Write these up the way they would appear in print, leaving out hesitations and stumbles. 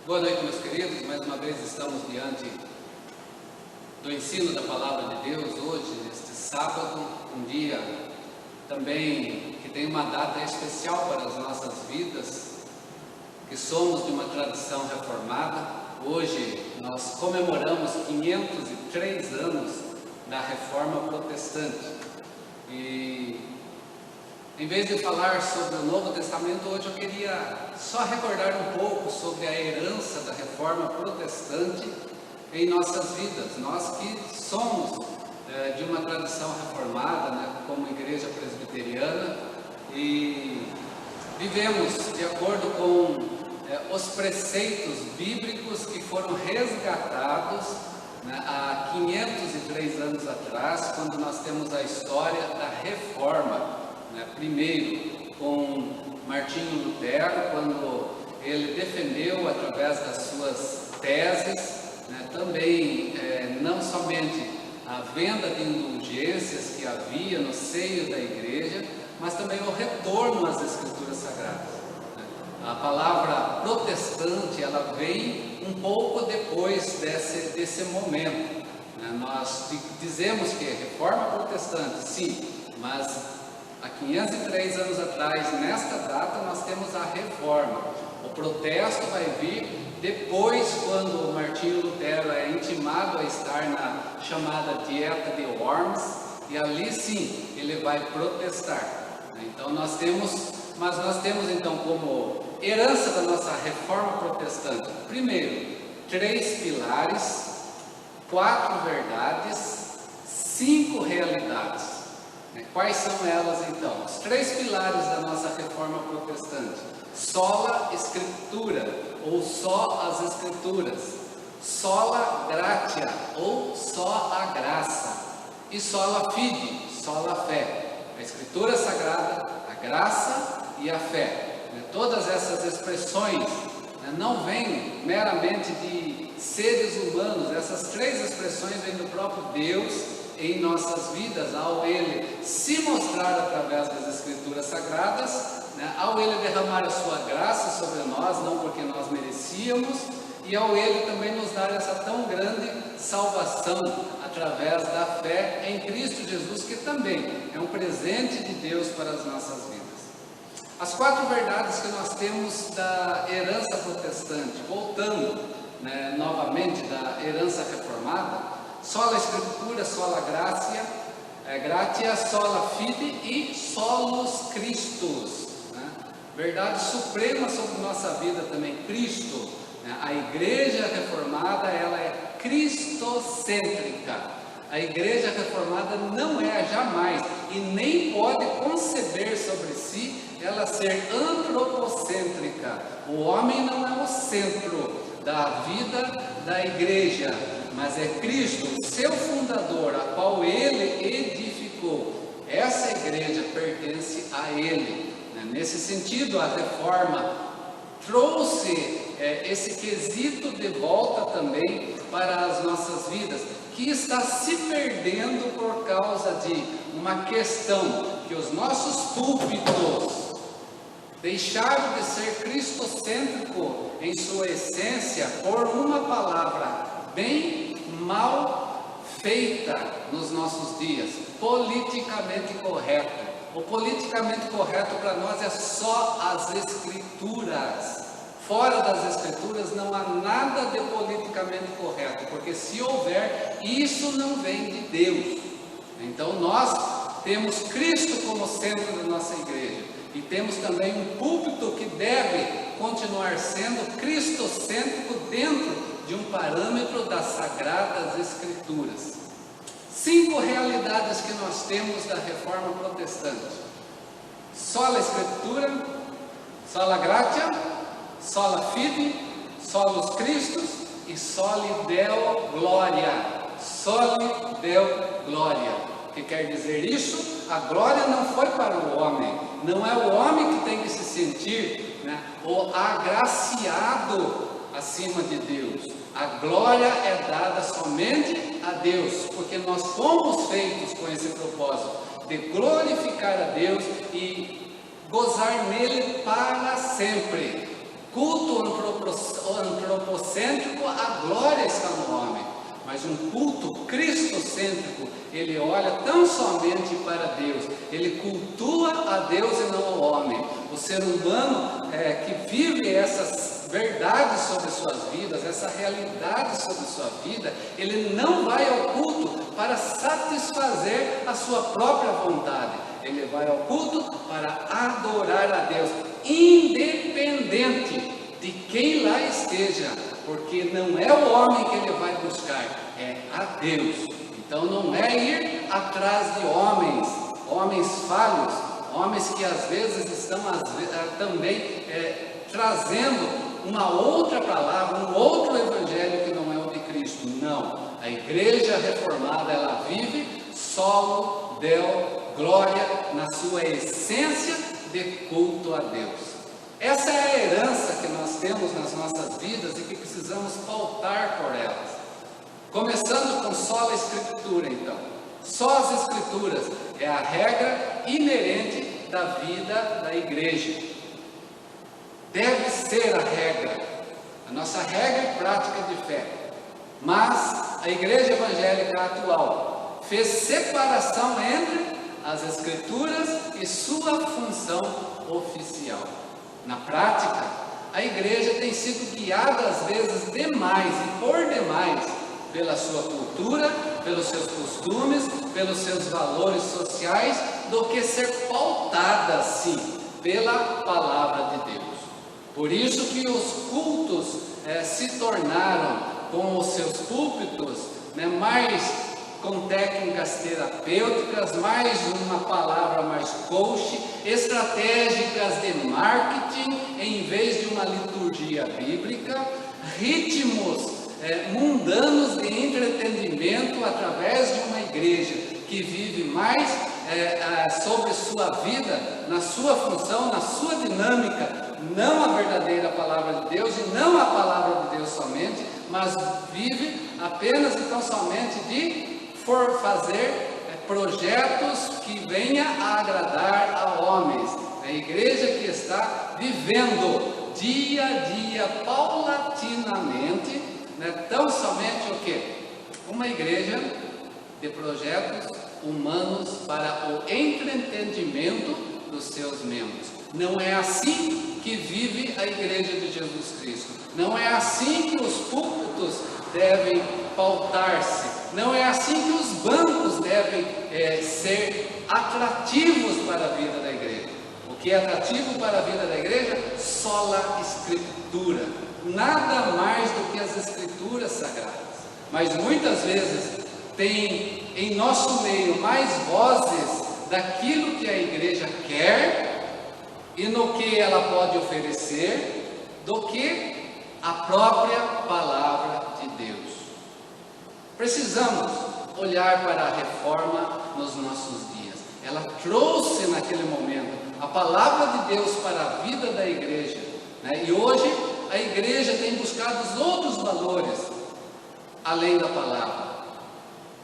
Boa noite, meus queridos. Mais uma vez estamos diante do ensino da Palavra de Deus hoje, neste sábado, um dia também que tem uma data especial para as nossas vidas, que somos de uma tradição reformada. Hoje nós comemoramos 503 anos da Reforma Protestante. E em vez de falar sobre o Novo Testamento, hoje eu queria só recordar um pouco sobre a herança da Reforma Protestante em nossas vidas. Nós que somos de uma tradição reformada, né, como igreja presbiteriana, e vivemos de acordo com os preceitos bíblicos que foram resgatados, né, há 503 anos atrás, quando nós temos a história da Reforma. Primeiro com Martinho Lutero, quando ele defendeu através das suas teses, também não somente a venda de indulgências que havia no seio da igreja, mas também o retorno às Escrituras Sagradas. A palavra protestante, ela vem um pouco depois desse momento. Nós dizemos que é reforma protestante, sim, mas há 503 anos atrás, nesta data, nós temos a reforma. O protesto vai vir depois, quando Martinho Lutero é intimado a estar na chamada Dieta de Worms, e ali sim, ele vai protestar. Então nós temos então como herança da nossa reforma protestante, primeiro, 3 pilares, 4 verdades, 5 realidades. Quais são elas então? Os 3 pilares da nossa reforma protestante: sola scriptura, ou só as escrituras; sola gratia, ou só a graça; e sola fide, sola fé. A escritura sagrada, a graça e a fé. Todas essas expressões não vêm meramente de seres humanos. Essas 3 expressões vêm do próprio Deus em nossas vidas, ao Ele se mostrar através das Escrituras Sagradas, ao Ele derramar a sua graça sobre nós, não porque nós merecíamos, e ao Ele também nos dar essa tão grande salvação através da fé em Cristo Jesus, que também é um presente de Deus para as nossas vidas. As 4 verdades que nós temos da herança protestante, voltando novamente da herança reformada: sola scriptura, sola gratia, sola fide e solus Christus. Verdade suprema sobre nossa vida também, Cristo. A igreja reformada, ela é cristocêntrica. A igreja reformada não é jamais e nem pode conceber sobre si ela ser antropocêntrica. O homem não é o centro da vida da igreja, mas é Cristo, o seu fundador, a qual Ele edificou. Essa igreja pertence a Ele. Nesse sentido, a reforma trouxe esse quesito de volta também para as nossas vidas, que está se perdendo por causa de uma questão que os nossos púlpitos deixaram de ser cristocêntrico em sua essência por uma palavra bem mal feita nos nossos dias: politicamente correto. O politicamente correto para nós é só as Escrituras. Fora das Escrituras não há nada de politicamente correto, porque se houver, isso não vem de Deus. Então nós temos Cristo como centro da nossa igreja, e temos também um púlpito que deve continuar sendo cristocêntrico dentro de um parâmetro das Sagradas Escrituras. 5 realidades que nós temos da reforma protestante: sola scriptura, sola gratia, sola fide, solus Christus e soli Deo gloria. Soli Deo gloria. O que quer dizer isso? A glória não foi para o homem. Não é o homem que tem que se sentir o agraciado acima de Deus. A glória é dada somente a Deus, porque nós fomos feitos com esse propósito de glorificar a Deus e gozar nele para sempre. culto antropocêntrico, a glória está no homem. Mas um culto cristocêntrico, ele olha tão somente para Deus, ele cultua a Deus e não ao homem. O ser humano que vive essas verdades sobre suas vidas, essa realidade sobre sua vida, ele não vai ao culto para satisfazer a sua própria vontade, ele vai ao culto para adorar a Deus, independente de quem lá esteja, porque não é o homem que ele vai buscar, é a Deus. Então não é ir atrás de homens falhos, homens que às vezes estão também trazendo uma outra palavra, um outro evangelho que não é o de Cristo. Não, a igreja reformada, ela vive solo, Deo, glória, na sua essência de culto a Deus. Essa é a herança que nós temos nas nossas vidas e que precisamos pautar por elas. Começando com só a Escritura, então. Só as Escrituras é a regra inerente da vida da igreja. Deve ser a regra, a nossa regra e prática de fé. Mas a igreja evangélica atual fez separação entre as Escrituras e sua função oficial. Na prática, a igreja tem sido guiada às vezes demais e por demais pela sua cultura, pelos seus costumes, pelos seus valores sociais, do que ser pautada, sim, pela palavra de Deus. Por isso que os cultos se tornaram, com os seus púlpitos, mais com técnicas terapêuticas, mais uma palavra mais coach, estratégicas de marketing, em vez de uma liturgia bíblica, ritmos mundanos de entretenimento através de uma igreja que vive mais sobre sua vida, na sua função, na sua dinâmica, não a verdadeira palavra de Deus e não a palavra de Deus somente, mas vive apenas e tão somente de fazer projetos que venha a agradar a homens. A igreja que está vivendo dia a dia, paulatinamente, tão somente o quê? Uma igreja de projetos humanos para o entretenimento dos seus membros. Não é assim que vive a igreja de Jesus Cristo. Não é assim que os púlpitos devem pautar-se. Não é assim que os bancos devem ser atrativos para a vida da igreja. O que é atrativo para a vida da igreja? Sola Escritura. Nada mais do que as Escrituras sagradas. Mas muitas vezes tem em nosso meio mais vozes daquilo que a igreja quer e no que ela pode oferecer, do que a própria palavra de Deus. Precisamos olhar para a reforma nos nossos dias. Ela trouxe naquele momento a palavra de Deus para a vida da igreja, e hoje a igreja tem buscado os outros valores além da palavra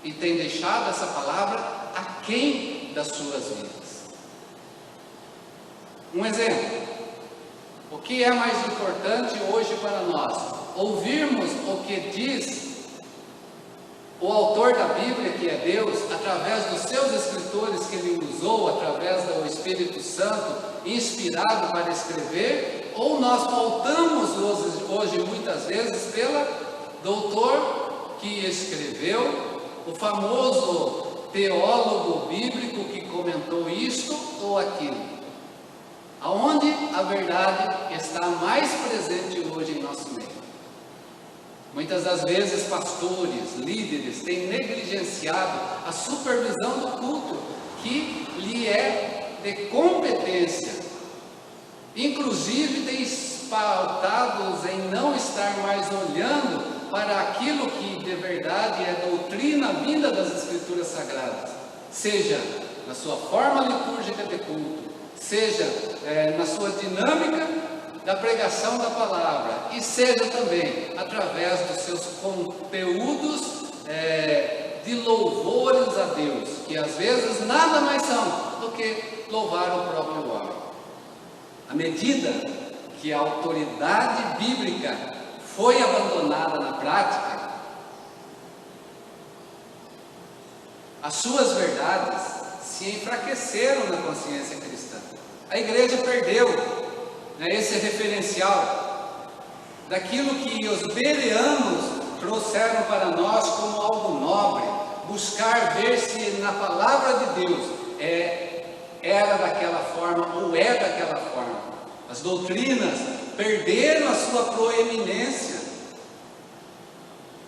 e tem deixado essa palavra aquém das suas vidas. Um exemplo: o que é mais importante hoje para nós? Ouvirmos o que diz o autor da Bíblia, que é Deus, através dos seus escritores que ele usou, através do Espírito Santo, inspirado para escrever, ou nós pautamos hoje muitas vezes pela doutor que escreveu, o famoso teólogo bíblico que comentou isto ou aquilo? Aonde a verdade está mais presente hoje em nosso meio? Muitas das vezes pastores, líderes têm negligenciado a supervisão do culto que lhe é de competência. Inclusive têm pautados em não estar mais olhando para aquilo que de verdade é doutrina vinda das Escrituras Sagradas, seja na sua forma litúrgica de culto, seja na sua dinâmica da pregação da palavra, e seja também através dos seus conteúdos de louvores a Deus, que às vezes nada mais são do que louvar o próprio homem. À medida que a autoridade bíblica foi abandonada na prática, as suas verdades se enfraqueceram na consciência cristã. A igreja perdeu, né, esse referencial daquilo que os bereanos trouxeram para nós como algo nobre, buscar ver se na palavra de Deus era daquela forma ou é daquela forma. As doutrinas perderam a sua proeminência.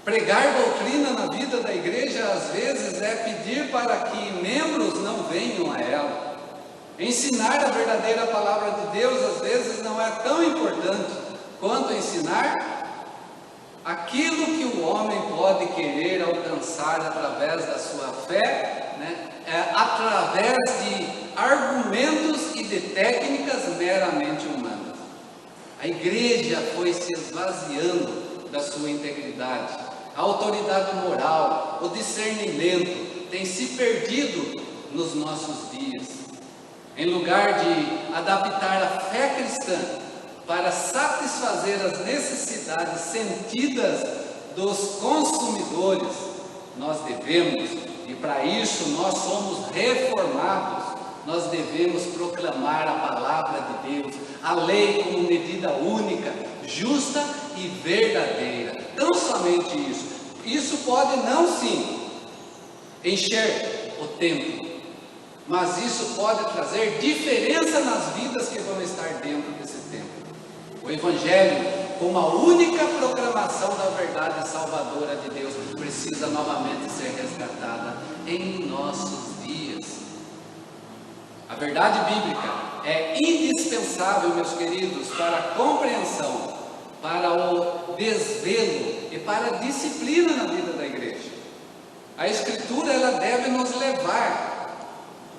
Pregar doutrina na vida da igreja às vezes é pedir para que membros não venham a ela. Ensinar a verdadeira palavra de Deus às vezes não é tão importante quanto ensinar aquilo que o homem pode querer alcançar através da sua fé, né? Através de argumentos e de técnicas meramente humanas. A igreja foi se esvaziando da sua integridade. A autoridade moral, o discernimento tem se perdido nos nossos dias. Em lugar de adaptar a fé cristã para satisfazer as necessidades sentidas dos consumidores, nós devemos, e para isso nós somos reformados, nós devemos proclamar a palavra de Deus, a lei como medida única, justa e verdadeira. Não somente isso, isso pode não sim encher o templo, mas isso pode trazer diferença nas vidas que vão estar dentro desse templo. O Evangelho, como a única proclamação da verdade salvadora de Deus, precisa novamente ser resgatada em nossos dias. A verdade bíblica é indispensável, meus queridos, para a compreensão, para o desvelo e para a disciplina na vida da igreja. A Escritura, ela deve nos levar,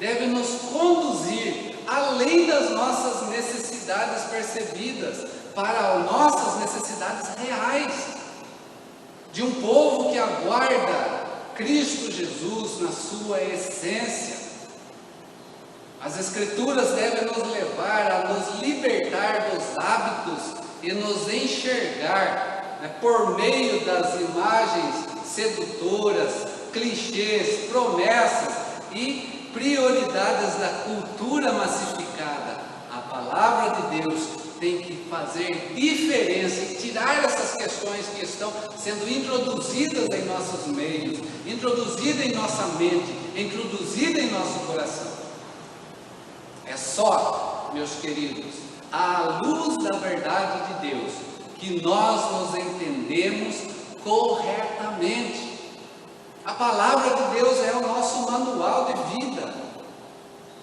deve nos conduzir além das nossas necessidades percebidas, para nossas necessidades reais, de um povo que aguarda Cristo Jesus na sua essência. As Escrituras devem nos levar a nos libertar dos hábitos e nos enxergar, né, por meio das imagens sedutoras, clichês, promessas e prioridades da cultura massificada. A palavra de Deus tem que fazer diferença e tirar essas questões que estão sendo introduzidas em nossos meios, introduzidas em nossa mente, introduzidas em nosso coração. É só, meus queridos, à luz da verdade de Deus, que nós nos entendemos corretamente. A palavra de Deus é o nosso manual de vida.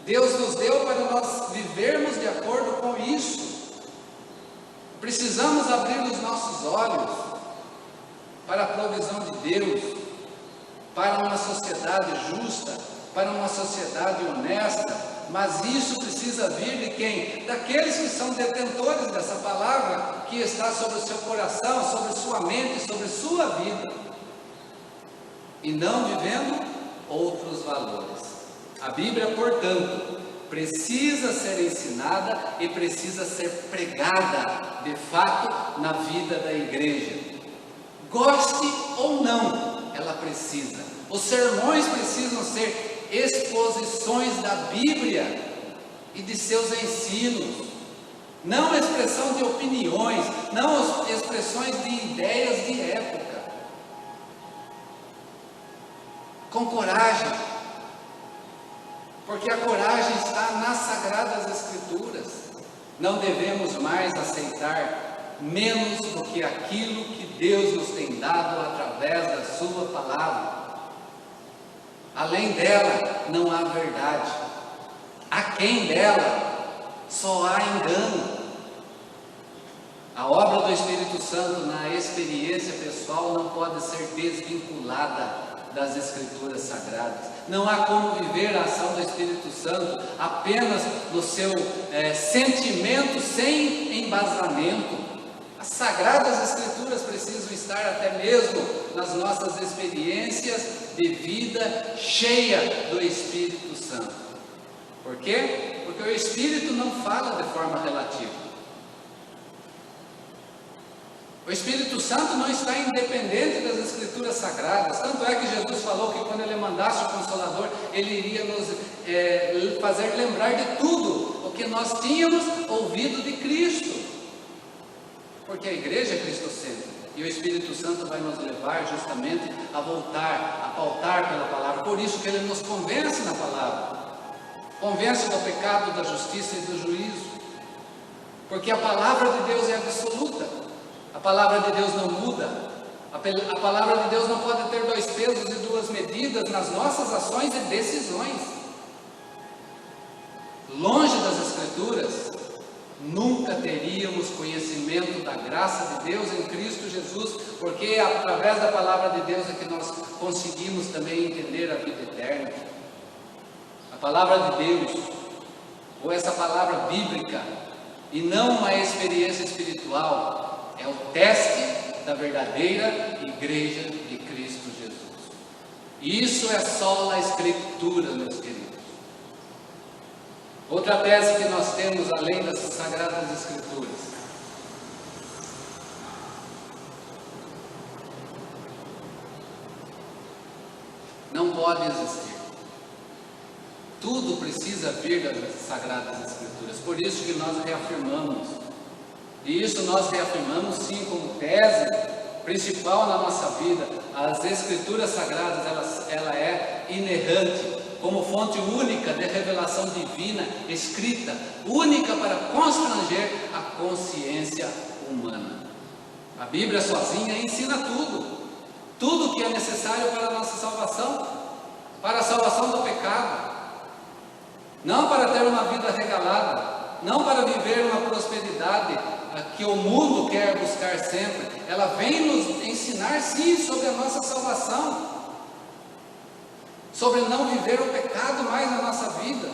Deus nos deu para nós vivermos de acordo com isso. Precisamos abrir os nossos olhos para a provisão de Deus, para uma sociedade justa, para uma sociedade honesta, mas isso precisa vir de quem? Daqueles que são detentores dessa palavra, que está sobre o seu coração, sobre sua mente, sobre sua vida, e não vivendo outros valores. A Bíblia, portanto, precisa ser ensinada e precisa ser pregada, de fato, na vida da igreja. Goste ou não, ela precisa. Os sermões precisam ser exposições da Bíblia e de seus ensinos, não expressão de opiniões, não expressões de ideias de época. Com coragem, porque a coragem está nas Sagradas Escrituras. Não devemos mais aceitar menos do que aquilo que Deus nos tem dado através da sua palavra. Além dela não há verdade, aquém dela só há engano. A obra do Espírito Santo na experiência pessoal não pode ser desvinculada das Escrituras Sagradas. Não há como viver a ação do Espírito Santo apenas no seu sentimento, sem embasamento. As Sagradas Escrituras precisam estar até mesmo nas nossas experiências de vida cheia do Espírito Santo. Por quê? Porque o Espírito não fala de forma relativa. O Espírito Santo não está independente das Escrituras Sagradas. Tanto é que Jesus falou que quando Ele mandasse o Consolador, Ele iria nos fazer lembrar de tudo o que nós tínhamos ouvido de Cristo. Porque a igreja é cristocêntrica. E o Espírito Santo vai nos levar justamente a voltar, a pautar pela palavra. Por isso que Ele nos convence na palavra. Convence do pecado, da justiça e do juízo. Porque a palavra de Deus é absoluta. A palavra de Deus não muda. A palavra de Deus não pode ter dois pesos e duas medidas nas nossas ações e decisões. Longe das Escrituras, nunca teríamos conhecimento da graça de Deus em Cristo Jesus, porque é através da palavra de Deus é que nós conseguimos também entender a vida eterna. A palavra de Deus, ou essa palavra bíblica, e não uma experiência espiritual, é o teste da verdadeira igreja de Cristo Jesus. Isso é só a Escritura, meus queridos. Outra tese que nós temos, além das Sagradas Escrituras, não pode existir. Tudo precisa vir das Sagradas Escrituras. Por isso que nós reafirmamos. E isso nós reafirmamos sim como tese principal na nossa vida. As Escrituras Sagradas, ela é inerrante, como fonte única de revelação divina, escrita, única para constranger a consciência humana. A Bíblia sozinha ensina tudo que é necessário para a nossa salvação, para a salvação do pecado, não para ter uma vida regalada, não para viver uma prosperidade que o mundo quer buscar sempre. Ela vem nos ensinar sim sobre a nossa salvação, sobre não viver o pecado mais na nossa vida.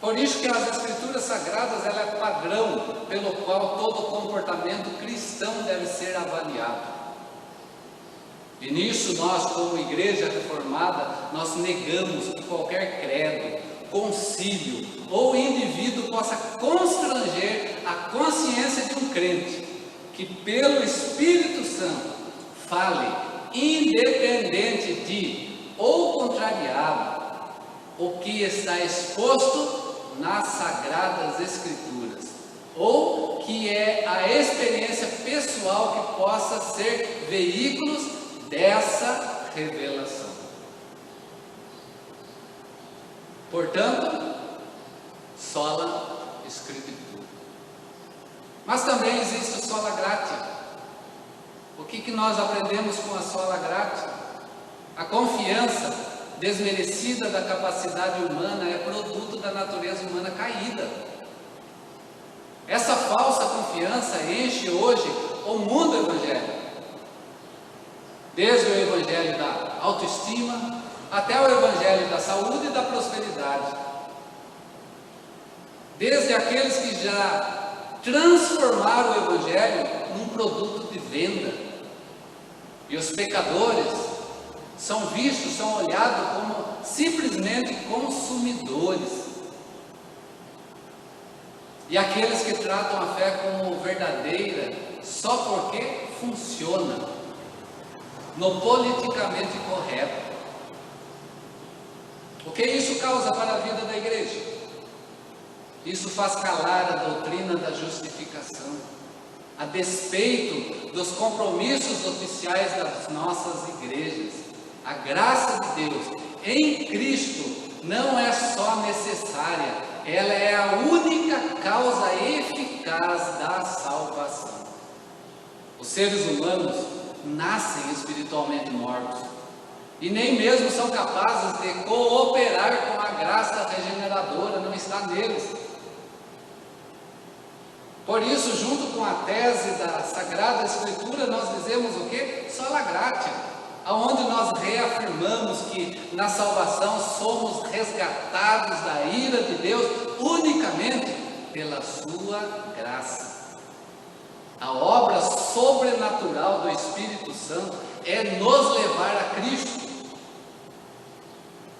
Por isso que as Escrituras Sagradas, ela é padrão pelo qual todo comportamento cristão deve ser avaliado. E nisso nós, como igreja reformada, nós negamos que qualquer credo, concílio ou indivíduo possa constranger a consciência de um crente que pelo Espírito Santo fale independente de ou contrariado o que está exposto nas Sagradas Escrituras, ou que é a experiência pessoal que possa ser veículos dessa revelação. Portanto, sola Scriptura. Mas também existe o sola gratia. O que nós aprendemos com a sola gratia? A confiança desmerecida da capacidade humana é produto da natureza humana caída. Essa falsa confiança enche hoje o mundo evangélico. Desde o evangelho da autoestima até o evangelho da saúde e da prosperidade. Desde aqueles que já transformaram o evangelho num produto de venda. E os pecadores são vistos, são olhados como simplesmente consumidores. E aqueles que tratam a fé como verdadeira só porque funciona no politicamente correto. O que isso causa para a vida da igreja? Isso faz calar a doutrina da justificação, a despeito dos compromissos oficiais das nossas igrejas. A graça de Deus em Cristo não é só necessária, ela é a única causa eficaz da salvação. Os seres humanos nascem espiritualmente mortos e nem mesmo são capazes de cooperar com a graça regeneradora, não está neles. Por isso, junto com a tese da Sagrada Escritura, nós dizemos o quê? Sola gratia, aonde nós reafirmamos que na salvação somos resgatados da ira de Deus unicamente pela sua graça. A obra sobrenatural do Espírito Santo é nos levar a Cristo,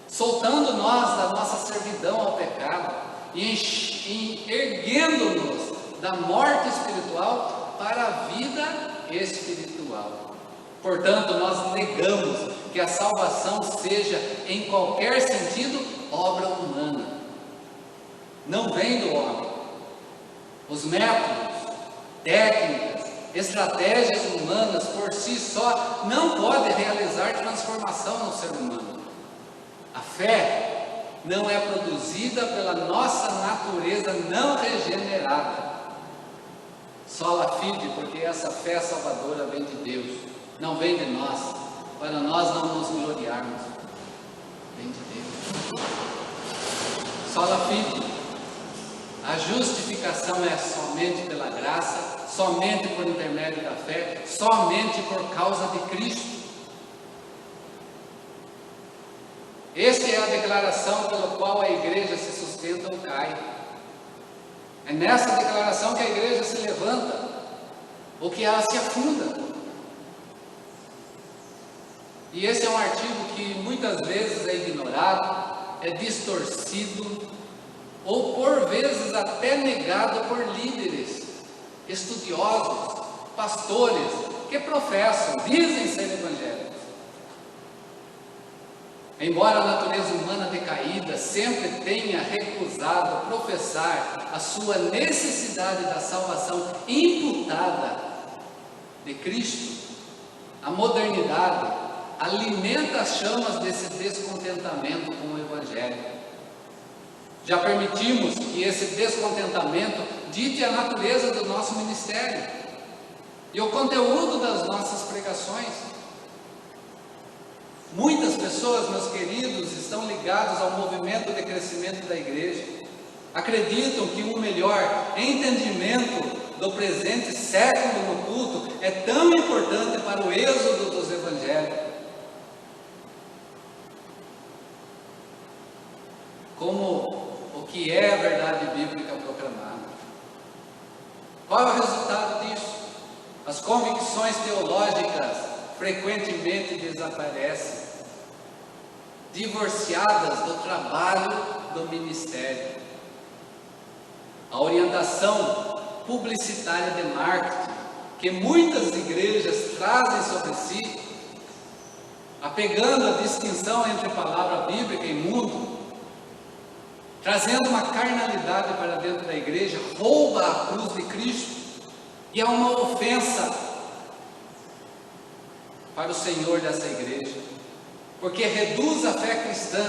soltando nós da nossa servidão ao pecado e erguendo-nos da morte espiritual para a vida espiritual. Portanto, nós negamos que a salvação seja, em qualquer sentido, obra humana. Não vem do homem. Os métodos, técnicas, estratégias humanas por si só não podem realizar transformação no ser humano. A fé não é produzida pela nossa natureza não regenerada. Sola fide, porque essa fé salvadora vem de Deus, não vem de nós, para nós não nos gloriarmos. Vem de Deus. Sola fide. A justificação é somente pela graça, somente por intermédio da fé, somente por causa de Cristo. Esta é a declaração pela qual a igreja se sustenta ou cai. É nessa declaração que a igreja se levanta, ou que ela se afunda. E esse é um artigo que muitas vezes é ignorado, é distorcido, ou por vezes até negado por líderes, estudiosos, pastores, que professam, dizem ser evangélicos. Embora a natureza humana decaída sempre tenha recusado professar a sua necessidade da salvação imputada de Cristo, a modernidade alimenta as chamas desse descontentamento com o Evangelho. Já permitimos que esse descontentamento dite a natureza do nosso ministério e o conteúdo das nossas pregações. Muitas pessoas, meus queridos, estão ligados ao movimento de crescimento da igreja. Acreditam que um melhor entendimento do presente século no culto é tão importante para o êxodo dos evangélicos como o que é a verdade bíblica proclamada. Qual é o resultado disso? As convicções teológicas frequentemente desaparecem, divorciadas do trabalho do ministério. A orientação publicitária de marketing que muitas igrejas trazem sobre si, apegando a distinção entre palavra bíblica e mundo, trazendo uma carnalidade para dentro da igreja, rouba a cruz de Cristo e é uma ofensa para o Senhor dessa igreja, porque reduz a fé cristã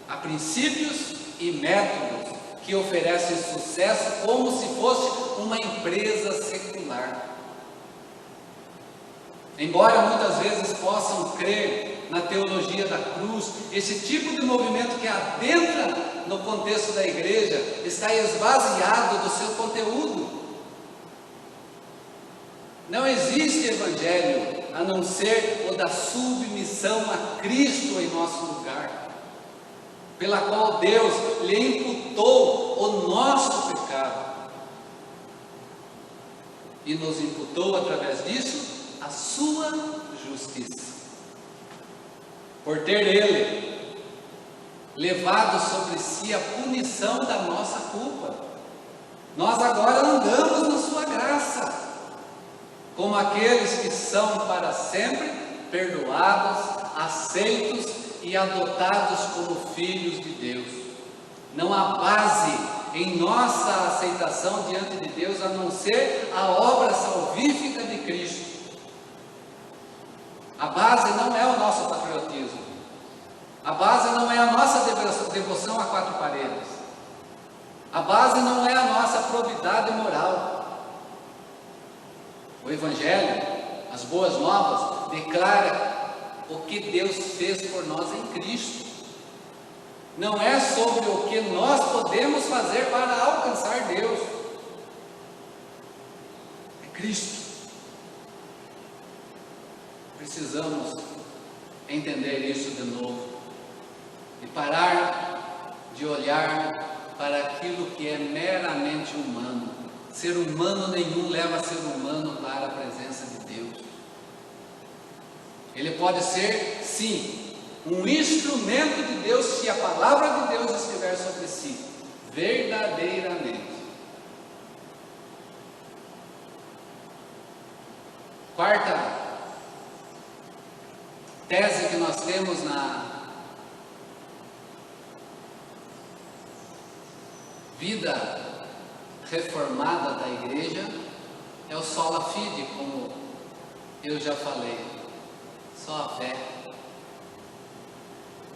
a princípios e métodos que oferecem sucesso como se fosse uma empresa secular. Embora muitas vezes possam crer na teologia da cruz, esse tipo de movimento que adentra no contexto da igreja está esvaziado do seu conteúdo. Não existe evangelho a não ser o da submissão a Cristo em nosso lugar, pela qual Deus lhe imputou o nosso pecado e nos imputou através disso a sua justiça. Por ter Ele levado sobre si a punição da nossa culpa, nós agora andamos na sua graça, como aqueles que são para sempre perdoados, aceitos e adotados como filhos de Deus. Não há base em nossa aceitação diante de Deus a não ser a obra salvífica de Cristo. A base não é o nosso patriotismo. A base não é a nossa devoção a quatro paredes. A base não é a nossa probidade moral. O Evangelho, as boas novas, declara o que Deus fez por nós em Cristo. Não é sobre o que nós podemos fazer para alcançar Deus. É Cristo. Precisamos entender isso de novo e parar de olhar para aquilo que é meramente humano. Ser humano nenhum leva ser humano para a presença de Deus. Ele pode ser, sim, um instrumento de Deus se a palavra de Deus estiver sobre si, verdadeiramente. Quarta tese que nós temos na vida reformada da igreja é o sola fide, como eu já falei, só a fé.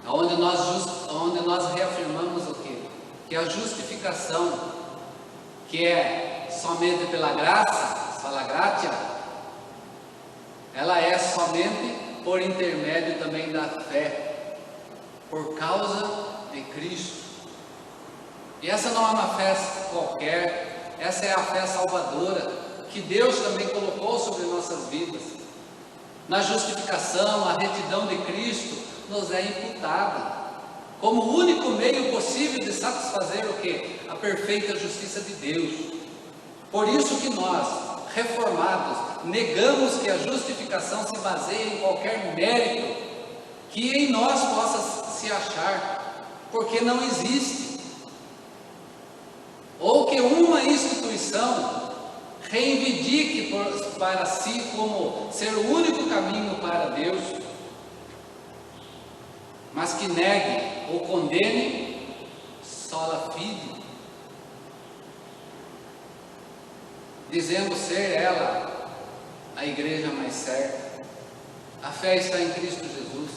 Onde nós reafirmamos o quê? Que a justificação, que é somente pela graça, sola gratia, ela é somente por intermédio também da fé, por causa de Cristo. E essa não é uma fé qualquer, essa é a fé salvadora, que Deus também colocou sobre nossas vidas. Na justificação, a retidão de Cristo nos é imputada, como o único meio possível de satisfazer o quê? A perfeita justiça de Deus. Por isso que nós, reformados, negamos que a justificação se baseie em qualquer mérito que em nós possa se achar, porque não existe. Ou que uma instituição reivindique para si como ser o único caminho para Deus, mas que negue ou condene sola fide, dizendo ser ela a igreja mais certa. A fé está em Cristo Jesus,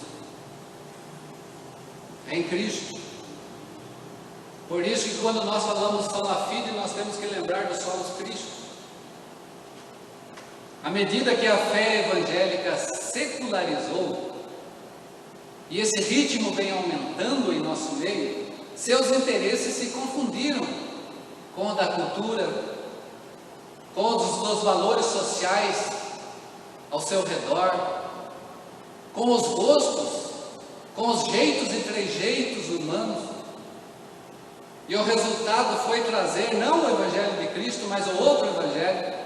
é em Cristo. Por isso que quando nós falamos sola fide, nós temos que lembrar do solos Cristo. À medida que a fé evangélica secularizou, e esse ritmo vem aumentando em nosso meio, seus interesses se confundiram com o da cultura, com os valores sociais ao seu redor, com os gostos, com os jeitos e trejeitos humanos. E o resultado foi trazer não o Evangelho de Cristo, mas o outro Evangelho,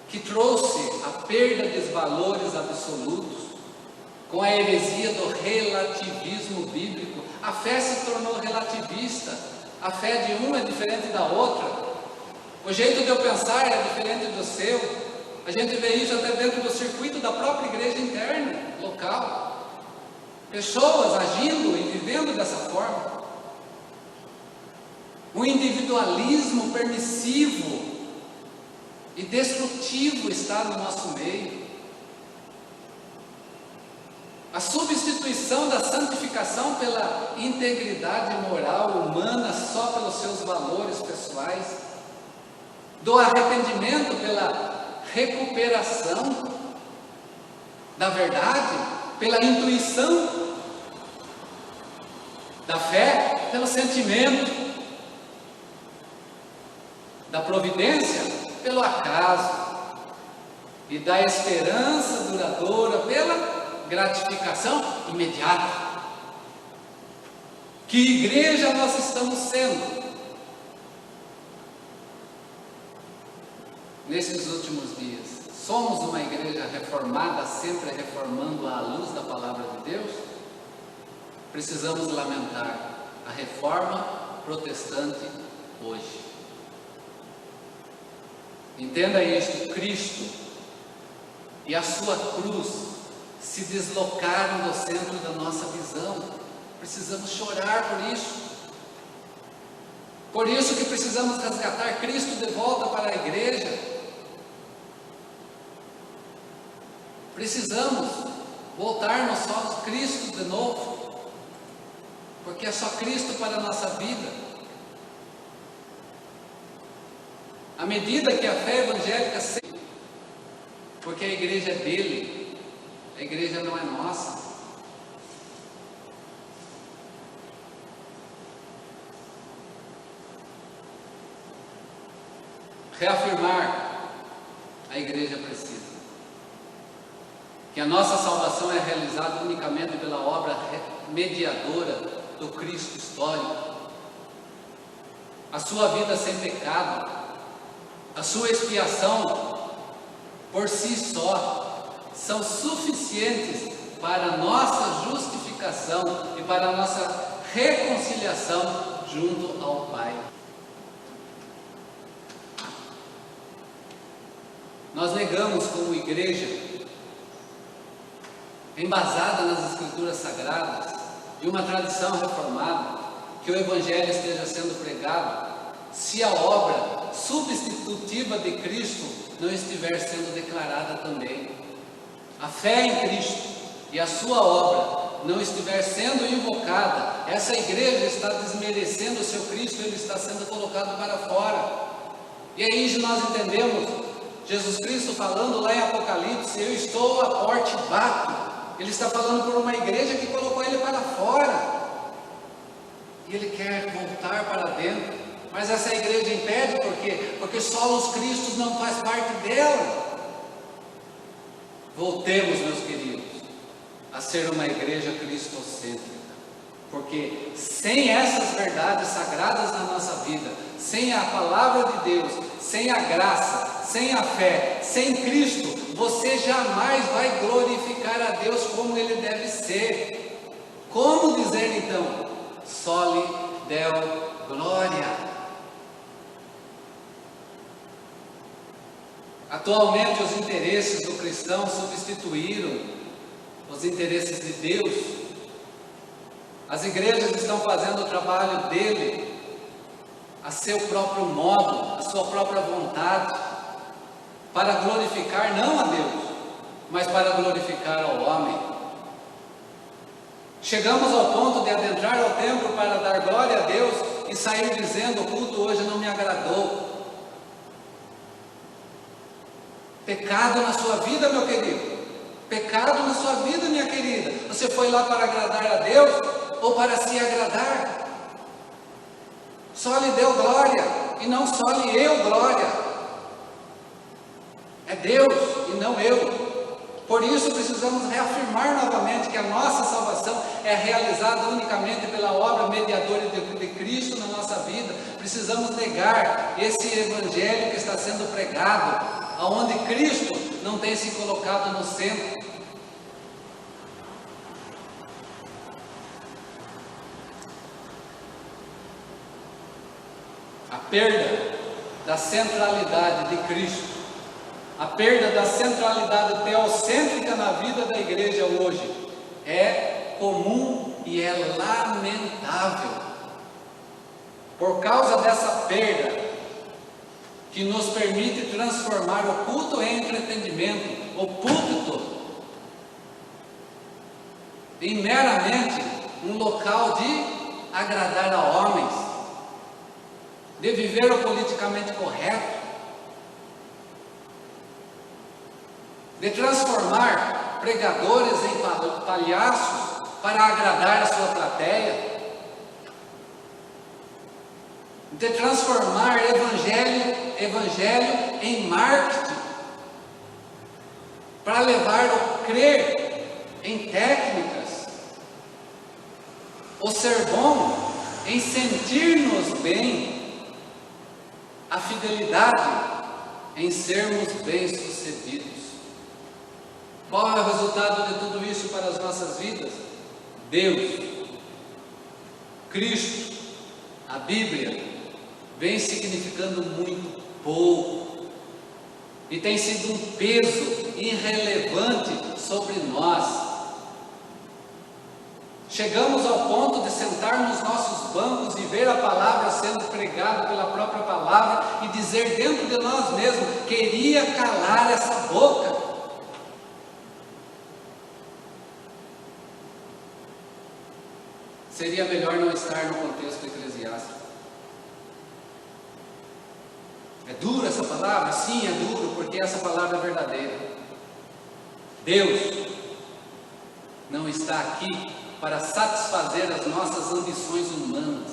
que trouxe a perda dos valores absolutos, com a heresia do relativismo bíblico. A fé se tornou relativista, a fé de um é diferente da outra, o jeito de eu pensar é diferente do seu. A gente vê isso até dentro do circuito da própria igreja interna, local. Pessoas agindo e vivendo dessa forma. O individualismo permissivo e destrutivo está no nosso meio. A substituição da santificação pela integridade moral humana só pelos seus valores pessoais, do arrependimento pela recuperação da verdade, pela intuição, da fé pelo sentimento, da providência pelo acaso e da esperança duradoura pela gratificação imediata. Que igreja nós estamos sendo nesses últimos dias? Somos uma igreja reformada, sempre reformando à luz da palavra de Deus? Precisamos lamentar a reforma protestante hoje. Entenda isto: Cristo e a sua cruz se deslocaram do centro da nossa visão. Precisamos chorar por isso. Por isso que precisamos resgatar Cristo de volta para a igreja. Precisamos voltar nos solos Cristo de novo, porque é só Cristo para a nossa vida. À medida que a fé evangélica porque a igreja é dele, a igreja não é nossa. Reafirmar, a igreja precisa que a nossa salvação é realizada unicamente pela obra mediadora do Cristo histórico. A sua vida sem pecado, a sua expiação por si só são suficientes para a nossa justificação e para a nossa reconciliação junto ao Pai. nós negamos como igreja, embasada nas Escrituras Sagradas e uma tradição reformada, que o Evangelho esteja sendo pregado, se a obra substitutiva de Cristo não estiver sendo declarada também. A fé em Cristo e a sua obra não estiver sendo invocada, essa igreja está desmerecendo o seu Cristo, ele está sendo colocado para fora. E aí nós entendemos Jesus Cristo falando lá em Apocalipse: eu estou à porta e bato. Ele está falando por uma igreja que colocou ele para fora, e ele quer voltar para dentro, mas essa igreja impede. Por quê? Porque só os Cristos não faz parte dela. Voltemos, meus queridos, a ser uma igreja cristocêntrica, porque sem essas verdades sagradas na nossa vida, sem a palavra de Deus, sem a graça, sem a fé, sem Cristo, você jamais vai glorificar a Deus como Ele deve ser. Como dizer então? Soli Deo Glória. Atualmente os interesses do cristão substituíram os interesses de Deus. As igrejas estão fazendo o trabalho dele a seu próprio modo, a sua própria vontade, para glorificar não a Deus, mas para glorificar ao homem. Chegamos ao ponto de adentrar ao templo para dar glória a Deus e sair dizendo: o culto hoje não me agradou. Pecado na sua vida, meu querido. Pecado na sua vida, minha querida. Você foi lá para agradar a Deus ou para se agradar? Só lhe deu glória e não só lhe eu glória. É Deus e não eu. Por isso precisamos reafirmar novamente que a nossa salvação é realizada unicamente pela obra mediadora de Cristo na nossa vida. Precisamos negar esse evangelho que está sendo pregado, aonde Cristo não tem se colocado no centro. A perda da centralidade de Cristo, a perda da centralidade teocêntrica na vida da igreja hoje é comum e é lamentável. Por causa dessa perda, que nos permite transformar o culto em entretenimento, o púlpito, em meramente um local de agradar a homens, de viver o politicamente correto, de transformar pregadores em palhaços para agradar a sua plateia, de transformar evangelho em marketing, para levar o crer em técnicas, o ser bom em sentir-nos bem, a fidelidade em sermos bem-sucedidos. Qual é o resultado de tudo isso para as nossas vidas? Deus, Cristo, a Bíblia vem significando muito pouco e tem sido um peso irrelevante sobre nós. Chegamos ao ponto de sentar nos nossos bancos e ver a palavra sendo pregada pela própria palavra e dizer dentro de nós mesmos: queria calar essa boca. Seria melhor não estar no contexto eclesiástico. É dura essa palavra? Sim, é duro, porque essa palavra é verdadeira. Deus não está aqui para satisfazer as nossas ambições humanas.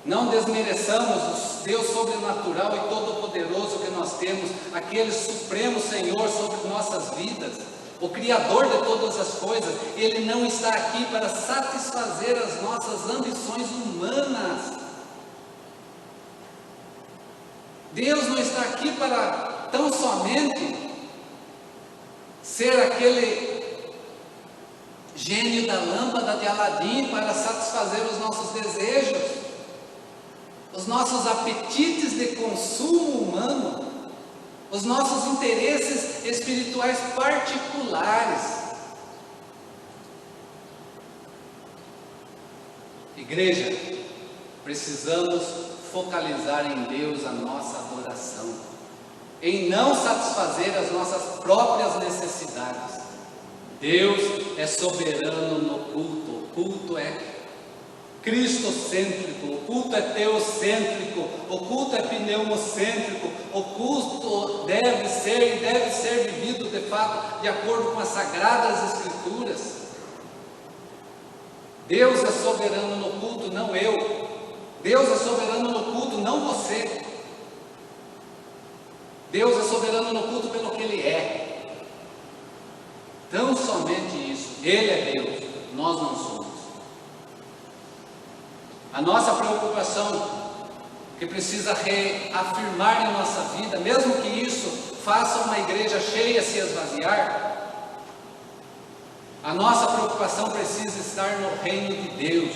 Não desmereçamos o Deus sobrenatural e todo-poderoso que nós temos, aquele supremo Senhor sobre nossas vidas, o Criador de todas as coisas. Ele não está aqui para satisfazer as nossas ambições humanas. Deus não está aqui para tão somente ser aquele gênio da lâmpada de Aladim para satisfazer os nossos desejos. os nossos apetites de consumo humano, os nossos interesses espirituais particulares. Igreja, precisamos focalizar em Deus a nossa adoração, em não satisfazer as nossas próprias necessidades. Deus é soberano no culto. O culto é cristocêntrico, o culto é teocêntrico, o culto é pneumocêntrico, o culto deve ser vivido de fato de acordo com as Sagradas Escrituras. Deus é soberano no culto, não eu. Deus é soberano no culto, não você. Deus é soberano no culto pelo que Ele é. Tão somente isso. Ele é Deus, nós não somos. A nossa preocupação, que precisa reafirmar em nossa vida, mesmo que isso faça uma igreja cheia se esvaziar, a nossa preocupação precisa estar no reino de Deus,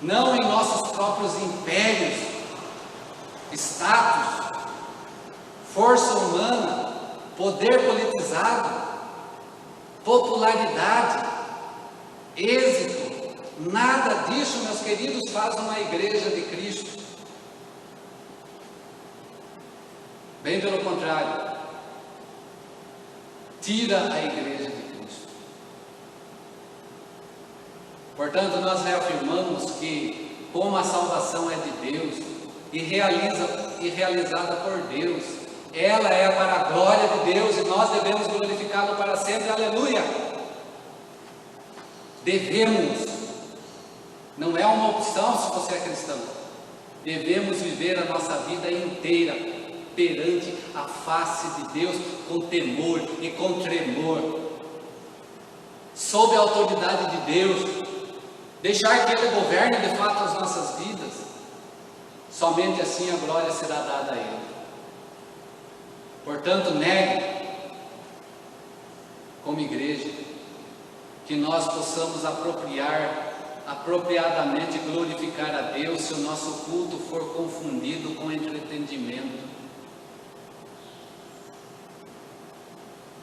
não em nossos próprios impérios, status, força humana, poder politizado, popularidade, êxito. Nada disso, meus queridos, faz uma igreja de Cristo. Bem pelo contrário, tira a igreja de Cristo. Portanto, nós reafirmamos que, como a salvação é de Deus e realizada por Deus, ela é para a glória de Deus e nós devemos glorificá-lo para sempre. Aleluia! Devemos. Não é uma opção se você é cristão. Devemos viver a nossa vida inteira perante a face de Deus com temor e com tremor, sob a autoridade de Deus, deixar que Ele governe de fato as nossas vidas. Somente assim a glória será dada a Ele. Portanto, negue, como igreja, que nós possamos apropriadamente glorificar a Deus se o nosso culto for confundido com entretenimento.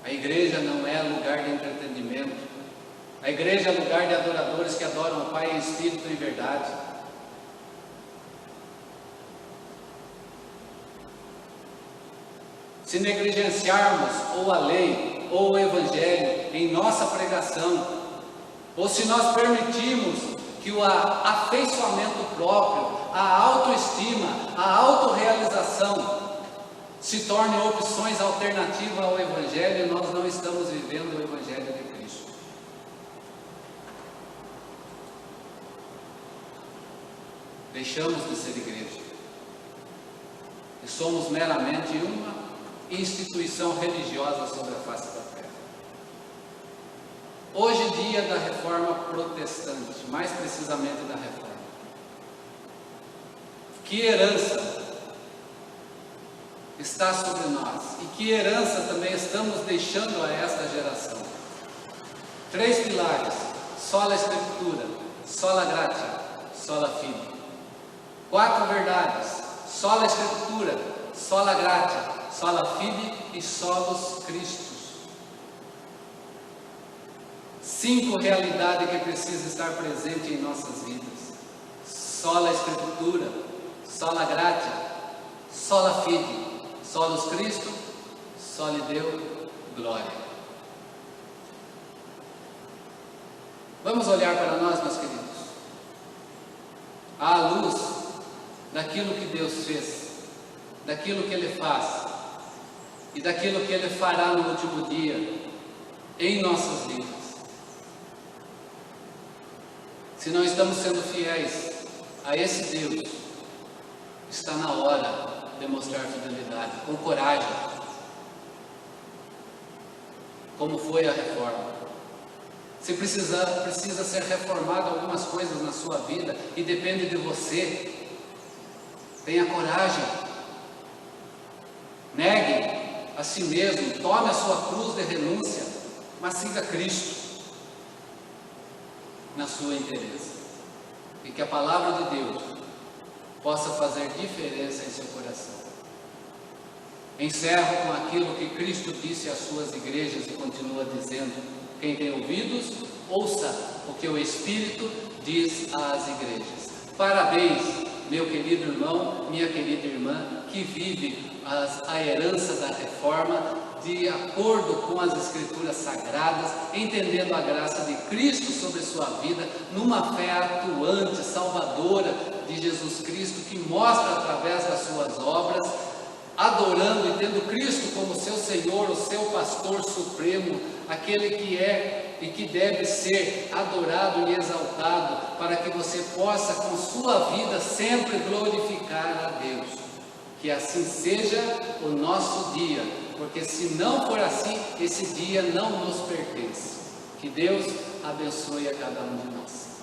A igreja não é lugar de entretenimento. A igreja é lugar de adoradores que adoram o Pai em espírito e em verdade. Se negligenciarmos ou a lei ou o evangelho em nossa pregação, ou se nós permitirmos que o afeiçoamento próprio, a autoestima, a autorrealização se tornem opções alternativas ao Evangelho, nós não estamos vivendo o Evangelho de Cristo. Deixamos de ser igreja e somos meramente uma instituição religiosa sobre a face da terra. Hoje, dia da reforma protestante, mais precisamente da reforma, que herança está sobre nós e que herança também estamos deixando a esta geração? 3 pilares: sola Escritura, sola gratia, sola fide. 4 verdades: sola Escritura, sola gratia, sola fide e solos Christus. 5 realidades que precisam estar presentes em nossas vidas: sola Escritura, sola gratia, sola fide, solos Cristo, soli Deo, glória. Vamos olhar para nós, meus queridos, à luz daquilo que Deus fez, daquilo que Ele faz e daquilo que Ele fará no último dia em nossas vidas. Se não estamos sendo fiéis a esse Deus, está na hora de mostrar fidelidade, com coragem, como foi a reforma. Se precisa ser reformado algumas coisas na sua vida e depende de você, tenha coragem, negue a si mesmo, tome a sua cruz de renúncia, mas siga Cristo na sua inteireza, e que a palavra de Deus possa fazer diferença em seu coração. Encerro com aquilo que Cristo disse às suas igrejas e continua dizendo: quem tem ouvidos, ouça o que o Espírito diz às igrejas. Parabéns, meu querido irmão, minha querida irmã, que vive a herança da reforma de acordo com as Escrituras Sagradas, entendendo a graça de Cristo sobre sua vida, numa fé atuante, salvadora de Jesus Cristo, que mostra através das suas obras, adorando e tendo Cristo como seu Senhor, o seu pastor supremo, aquele que é e que deve ser adorado e exaltado, para que você possa com sua vida sempre glorificar a Deus. Que assim seja o nosso dia, porque se não for assim, esse dia não nos pertence. Que Deus abençoe a cada um de nós.